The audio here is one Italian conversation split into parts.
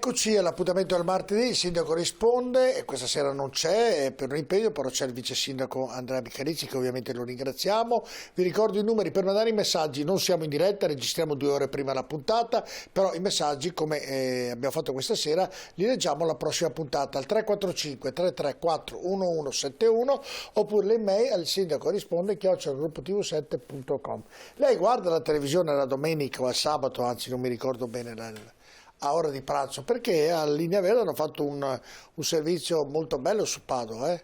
Eccoci all'appuntamento del martedì, il sindaco risponde e questa sera non c'è per un impegno, però c'è il vice sindaco Andrea Michalizzi che ovviamente lo ringraziamo. Vi ricordo i numeri per mandare i messaggi, non siamo in diretta, registriamo 2 ore prima la puntata, però i messaggi come abbiamo fatto questa sera li leggiamo alla prossima puntata al 345 334 1171 oppure l'email al sindaco risponde @gruppotv7.com. Lei guarda la televisione la domenica o al sabato, anzi non mi ricordo bene a ora di pranzo, perché a Linea Verde hanno fatto un servizio molto bello su Padova,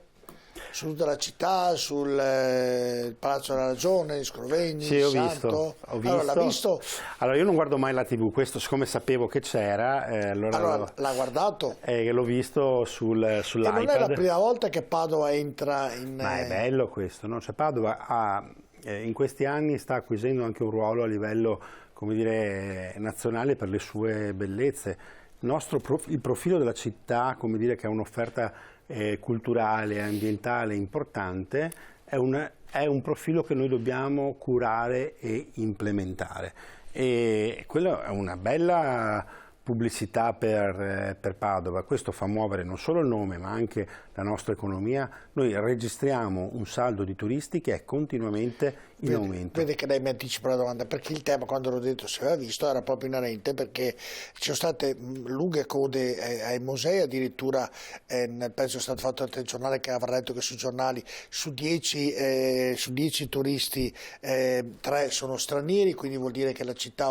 su tutta la città, sul Palazzo della Ragione, Scrovegni, sì, ho Santo. Visto. Allora, l'ha visto? Allora, io non guardo mai la TV, questo siccome sapevo che c'era, allora l'ha guardato? L'ho visto sull'iPad. E non è la prima volta che Padova entra in... Ma è bello questo, no? Cioè, Padova in questi anni sta acquisendo anche un ruolo a livello, come dire, nazionale per le sue bellezze. Il profilo della città, come dire, che ha un'offerta culturale e ambientale importante, è un profilo che noi dobbiamo curare e implementare. E quello è una bella pubblicità per Padova. Questo fa muovere non solo il nome ma anche la nostra economia. Noi registriamo un saldo di turisti che è continuamente in aumento. Vede che lei mi anticipa la domanda, perché il tema, quando l'ho detto si aveva visto, era proprio inerente, perché ci sono state lunghe code ai musei, addirittura penso sia stato fatto il giornale che avrà letto che sui giornali su 10 turisti 3 sono stranieri, quindi vuol dire che la città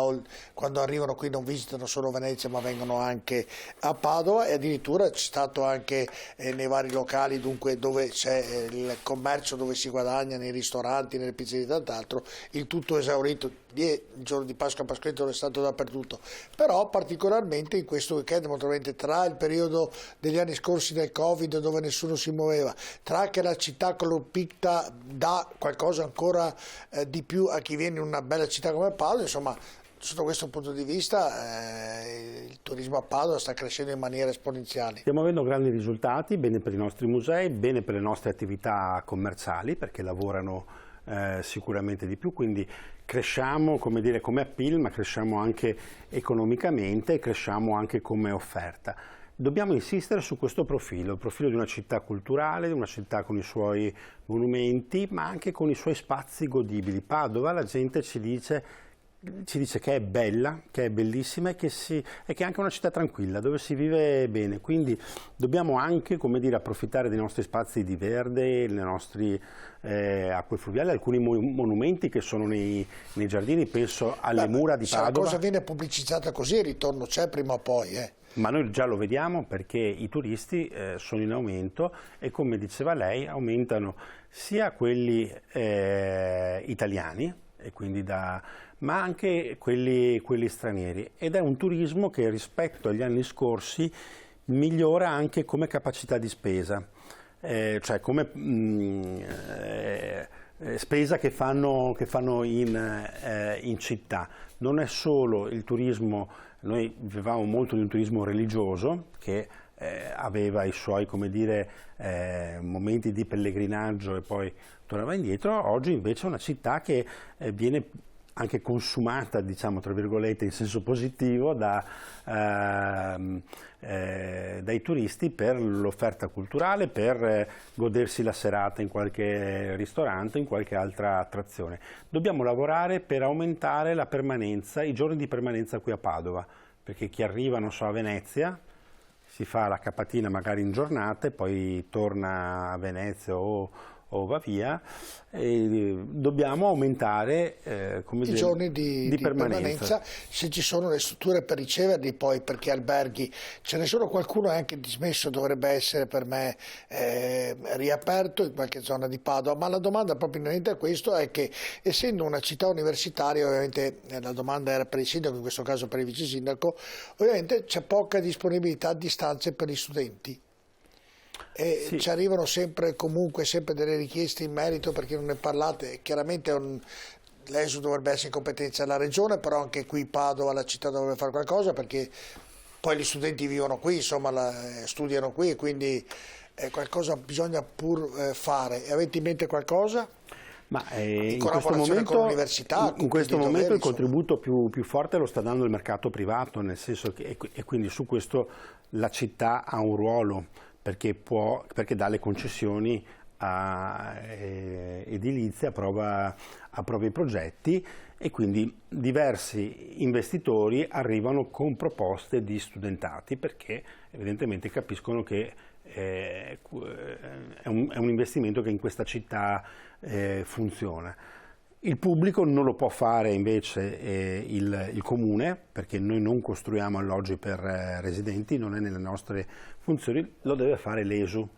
quando arrivano qui non visitano solo Venezia ma vengono anche a Padova, e addirittura c'è stato anche nei vari locali, dunque dove c'è il commercio, dove si guadagna, nei ristoranti, nelle pizzerie e tant'altro, il tutto esaurito. Il giorno di Pasqua, Pasquetta è stato dappertutto, però particolarmente in questo weekend, molto probabilmente tra il periodo degli anni scorsi del Covid dove nessuno si muoveva, tra che la città colpita dà qualcosa ancora di più a chi viene in una bella città come Padova, insomma. Sotto questo punto di vista il turismo a Padova sta crescendo in maniera esponenziale. Stiamo avendo grandi risultati, bene per i nostri musei, bene per le nostre attività commerciali, perché lavorano sicuramente di più, quindi cresciamo, come dire, come appeal, ma cresciamo anche economicamente e cresciamo anche come offerta. Dobbiamo insistere su questo profilo, il profilo di una città culturale, di una città con i suoi monumenti, ma anche con i suoi spazi godibili. Padova, la gente ci dice che è bella, che è bellissima e che è anche una città tranquilla, dove si vive bene. Quindi dobbiamo anche, come dire, approfittare dei nostri spazi di verde, le nostre acque fluviali, alcuni monumenti che sono nei giardini, penso alle mura di Padova. Se la cosa viene pubblicizzata così, il ritorno c'è prima o poi. Ma noi già lo vediamo perché i turisti sono in aumento e, come diceva lei, aumentano sia quelli italiani, e quindi ma anche quelli stranieri, ed è un turismo che rispetto agli anni scorsi migliora anche come capacità di spesa, cioè come spesa che fanno in città. Non è solo il turismo, noi vivevamo molto di un turismo religioso che aveva i suoi, come dire, momenti di pellegrinaggio e poi tornava indietro. Oggi invece è una città che viene anche consumata, diciamo, tra virgolette, in senso positivo dai turisti per l'offerta culturale, per godersi la serata in qualche ristorante, in qualche altra attrazione. Dobbiamo lavorare per aumentare la permanenza, i giorni di permanenza qui a Padova, perché chi arriva, non so, a Venezia, si fa la capatina magari in giornata e poi torna a Venezia o va via, e dobbiamo aumentare i giorni di permanenza, se ci sono le strutture per riceverli, poi, perché alberghi ce ne sono, qualcuno è anche dismesso, dovrebbe essere per me riaperto in qualche zona di Padova, ma la domanda proprio inerente a questo è che, essendo una città universitaria, ovviamente la domanda era per il sindaco, in questo caso per il vice sindaco, ovviamente c'è poca disponibilità di stanze per gli studenti. E sì, ci arrivano sempre delle richieste in merito, perché non ne parlate. Chiaramente l'esodo dovrebbe essere in competenza della regione, però anche qui Padova, la città, dovrebbe fare qualcosa, perché poi gli studenti vivono qui, insomma, studiano qui, e quindi qualcosa bisogna pur fare. Avete in mente qualcosa? Ma in in questo collaborazione con momento, l'università. in questo doveri, momento il insomma. contributo più forte lo sta dando il mercato privato, nel senso che, e quindi su questo la città ha un ruolo, perché dà le concessioni edilizie, approva i progetti, e quindi diversi investitori arrivano con proposte di studentati, perché evidentemente capiscono che è un investimento che in questa città funziona. Il pubblico non lo può fare invece il comune, perché noi non costruiamo alloggi per residenti, non è nelle nostre funzioni, lo deve fare l'ESU,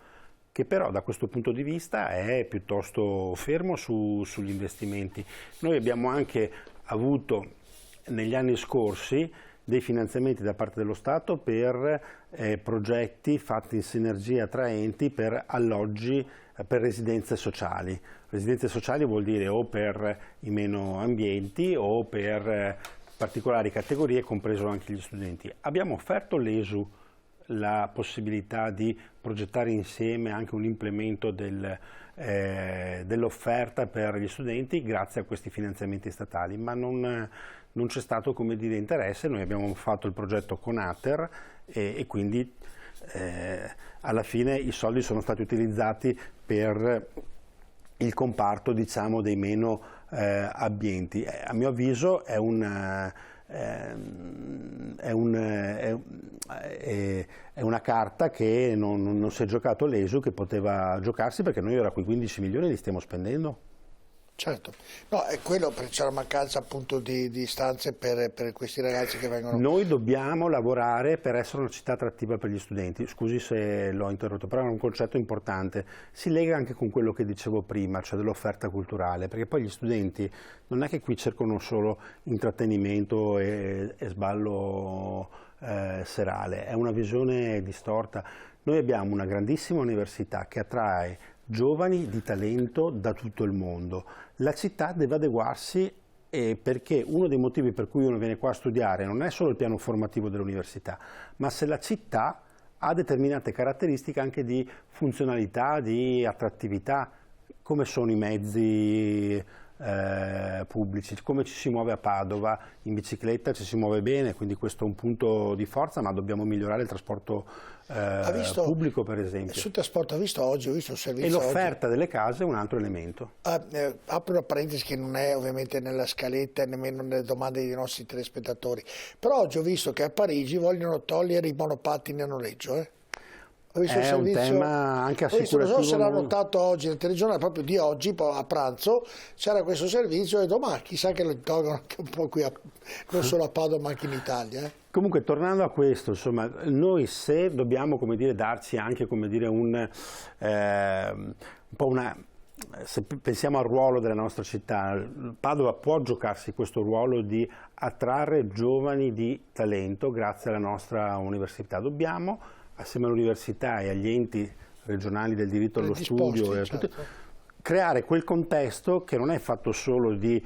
che però da questo punto di vista è piuttosto fermo sugli investimenti. Noi abbiamo anche avuto negli anni scorsi dei finanziamenti da parte dello Stato per progetti fatti in sinergia tra enti per alloggi per residenze sociali. Residenze sociali vuol dire o per i meno ambienti o per particolari categorie, compreso anche gli studenti. Abbiamo offerto l'ESU la possibilità di progettare insieme anche un implemento dell'offerta per gli studenti grazie a questi finanziamenti statali, ma non c'è stato, come dire, interesse. Noi abbiamo fatto il progetto con Ater e quindi alla fine i soldi sono stati utilizzati per il comparto, diciamo, dei meno abbienti. A mio avviso è una carta che non si è giocato l'ESU, che poteva giocarsi, perché noi ora quei 15 milioni li stiamo spendendo. Certo, no, è quello, perché c'è la mancanza appunto di stanze per questi ragazzi che vengono. Noi dobbiamo lavorare per essere una città attrattiva per gli studenti. Scusi se l'ho interrotto, però è un concetto importante. Si lega anche con quello che dicevo prima, cioè dell'offerta culturale, perché poi gli studenti non è che qui cercano solo intrattenimento e sballo serale, è una visione distorta. Noi abbiamo una grandissima università che attrae giovani di talento da tutto il mondo. La città deve adeguarsi, perché uno dei motivi per cui uno viene qua a studiare non è solo il piano formativo dell'università, ma se la città ha determinate caratteristiche anche di funzionalità, di attrattività, come sono i mezzi pubblici, come ci si muove a Padova, in bicicletta ci si muove bene, quindi questo è un punto di forza, ma dobbiamo migliorare il trasporto pubblico, per esempio. Sul trasporto ho visto un servizio. E l'offerta delle case è un altro elemento. Apro una parentesi che non è ovviamente nella scaletta e nemmeno nelle domande dei nostri telespettatori, però oggi ho visto che a Parigi vogliono togliere i monopattini a noleggio. È un tema anche assicurativo. Non so se l'ha notato oggi nel telegiornale, proprio di oggi a pranzo c'era questo servizio, e ho detto, ma chissà che lo tolgono anche un po' qui, non solo a Padova ma anche in Italia. Comunque, tornando a questo, insomma, noi se dobbiamo, come dire, darci anche, come dire, se pensiamo al ruolo della nostra città, Padova può giocarsi questo ruolo di attrarre giovani di talento grazie alla nostra università. Dobbiamo, assieme all'università e agli enti regionali del diritto allo studio, certo, creare quel contesto che non è fatto solo di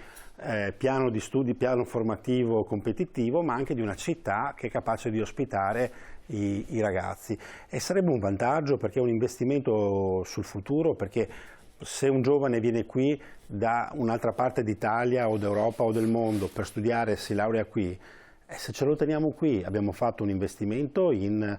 piano di studi, piano formativo competitivo, ma anche di una città che è capace di ospitare i ragazzi. E sarebbe un vantaggio, perché è un investimento sul futuro, perché se un giovane viene qui da un'altra parte d'Italia o d'Europa o del mondo per studiare e si laurea qui, se ce lo teniamo qui abbiamo fatto un investimento in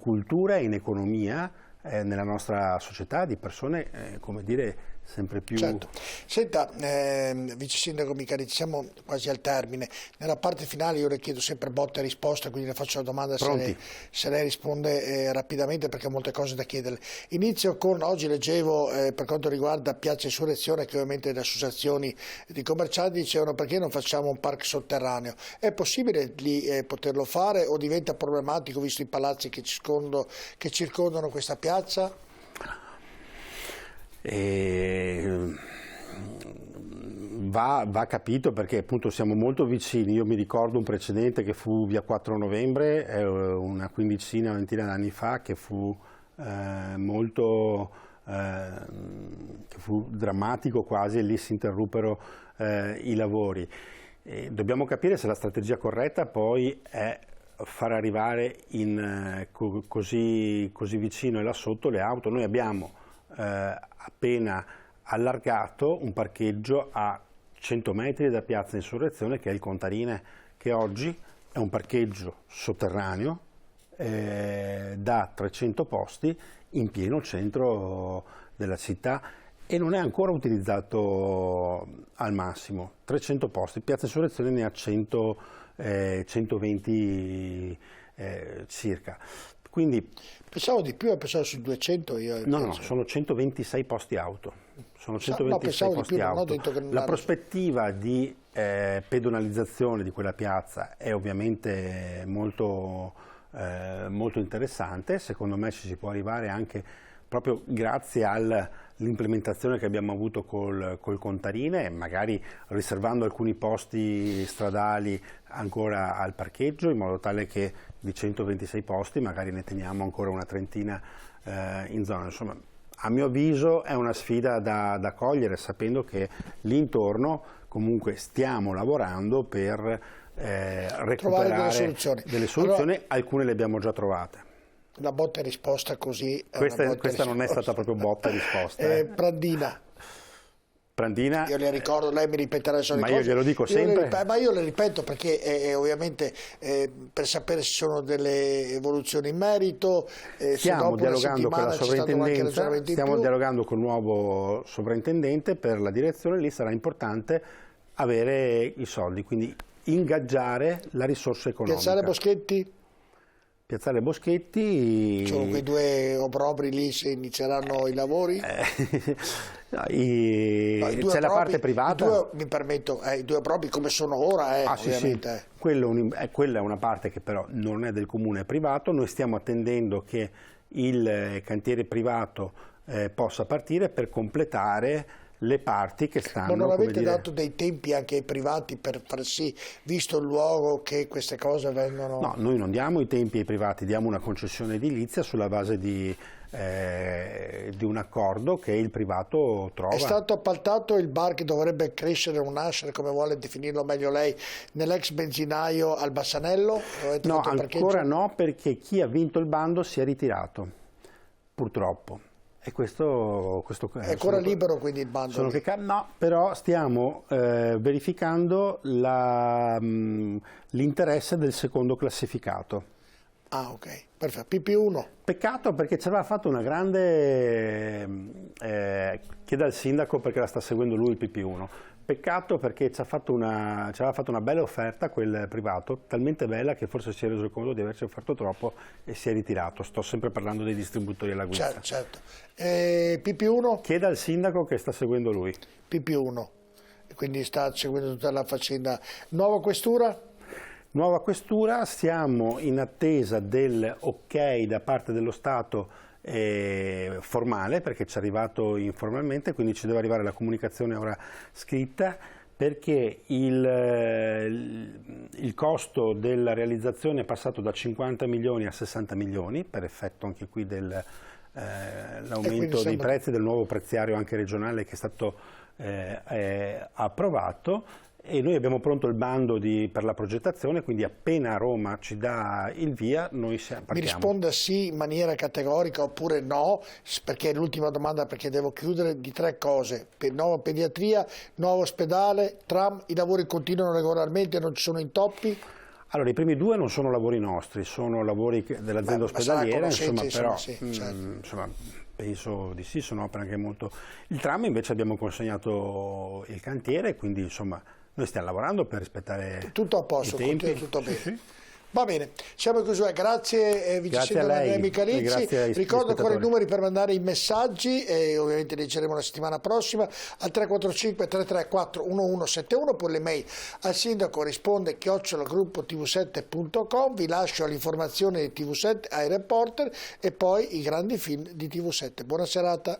cultura e in economia nella nostra società, di persone, come dire, sempre più... Certo. Senta, Vice Sindaco Micari, siamo quasi al termine. Nella parte finale io le chiedo sempre botta e risposta, quindi le faccio la domanda se lei risponde rapidamente, perché ho molte cose da chiederle. Inizio con, oggi leggevo per quanto riguarda Piazza Insurrezione, che ovviamente le associazioni di commercianti dicevano: perché non facciamo un parco sotterraneo? È possibile lì poterlo fare, o diventa problematico visto i palazzi che circondano questa piazza? Va capito, perché appunto siamo molto vicini. Io mi ricordo un precedente che fu via 4 novembre, una ventina d'anni fa, che fu che fu drammatico quasi, e lì si interruppero i lavori. Dobbiamo capire se la strategia corretta poi è far arrivare così vicino e là sotto le auto. Noi abbiamo appena allargato un parcheggio a 100 metri da Piazza Insurrezione, che è il Contarine, che oggi è un parcheggio sotterraneo da 300 posti in pieno centro della città e non è ancora utilizzato al massimo. 300 posti, Piazza Insurrezione ne ha 120 circa. Quindi, pensavo di più, pensavo sui 200 io. no, sono 126 posti auto. Sono 126 posti auto. La prospettiva di pedonalizzazione di quella piazza è ovviamente molto interessante. Secondo me ci si può arrivare anche proprio grazie all'implementazione che abbiamo avuto col Contarine, magari riservando alcuni posti stradali ancora al parcheggio, in modo tale che di 126 posti magari ne teniamo ancora una trentina in zona. Insomma, a mio avviso è una sfida da cogliere, sapendo che lì intorno comunque stiamo lavorando per recuperare delle soluzioni, allora, alcune le abbiamo già trovate. La botta e risposta così. Questa non è stata proprio botta e risposta. Prandina, io le ricordo, lei mi ripeterà le solite cose. Ma io glielo dico sempre. Ma io le ripeto perché ovviamente per sapere se ci sono delle evoluzioni in merito. Stiamo dialogando con la sovrintendenza, stiamo dialogando con il nuovo sovrintendente per la direzione, lì sarà importante avere i soldi, quindi ingaggiare la risorsa economica. Piazzale Boschetti? Piazzale Boschetti... Sono quei due obrobri lì, se inizieranno i lavori? C'è la parte privata. Mi permetto, i due obrobri come sono ora, ovviamente. Sì. Quella è una parte che però non è del comune, è privato. Noi stiamo attendendo che il cantiere privato possa partire per completare le parti che stanno... Ma non avete dato dei tempi anche ai privati per far sì, visto il luogo, che queste cose vengono... No, noi non diamo i tempi ai privati, diamo una concessione edilizia sulla base di un accordo che il privato trova. È stato appaltato il bar che dovrebbe crescere o nascere, come vuole definirlo meglio lei, nell'ex benzinaio al Bassanello? No, ancora no, perché chi ha vinto il bando si è ritirato, purtroppo. E questo è ancora libero, quindi il bando? No, però stiamo verificando l'interesse del secondo classificato. Ah, ok, perfetto. PP1. Peccato, perché ci aveva fatto una grande... chieda al sindaco perché la sta seguendo lui il PP1. Peccato perché ci aveva fatto una bella offerta quel privato, talmente bella che forse si è reso conto di averci offerto troppo e si è ritirato. Sto sempre parlando dei distributori alla guida. Certo. PP1? Chieda al sindaco che sta seguendo lui. PP1, quindi sta seguendo tutta la faccenda. Nuova questura? Nuova questura, siamo in attesa del ok da parte dello Stato formale, perché ci è arrivato informalmente, quindi ci deve arrivare la comunicazione ora scritta, perché il costo della realizzazione è passato da 50 milioni a 60 milioni, per effetto anche qui dell'aumento dei prezzi, del nuovo preziario anche regionale che è stato approvato. E noi abbiamo pronto il bando per la progettazione, quindi appena Roma ci dà il via noi partiamo. Mi risponda sì in maniera categorica oppure no, perché è l'ultima domanda, perché devo chiudere, di tre cose: nuova pediatria, nuovo ospedale, tram, i lavori continuano regolarmente, non ci sono intoppi? Allora, i primi due non sono lavori nostri, sono lavori dell'azienda ospedaliera, insomma, però insomma, penso di sì, sono opere anche molto... Il tram invece abbiamo consegnato il cantiere, quindi insomma... Noi stiamo lavorando per rispettare tutto a posto, i tempi. Tutto bene. Sì. Va bene, siamo chiusi. Grazie Vice Sindaco Andrea Michalizzi. Ricordo ancora i numeri per mandare i messaggi e ovviamente leggeremo la settimana prossima al 345 334 1171, poi le mail al sindaco risponde @tv7.com. Vi lascio l'informazione di TV7 ai reporter e poi i grandi film di TV7. Buona serata.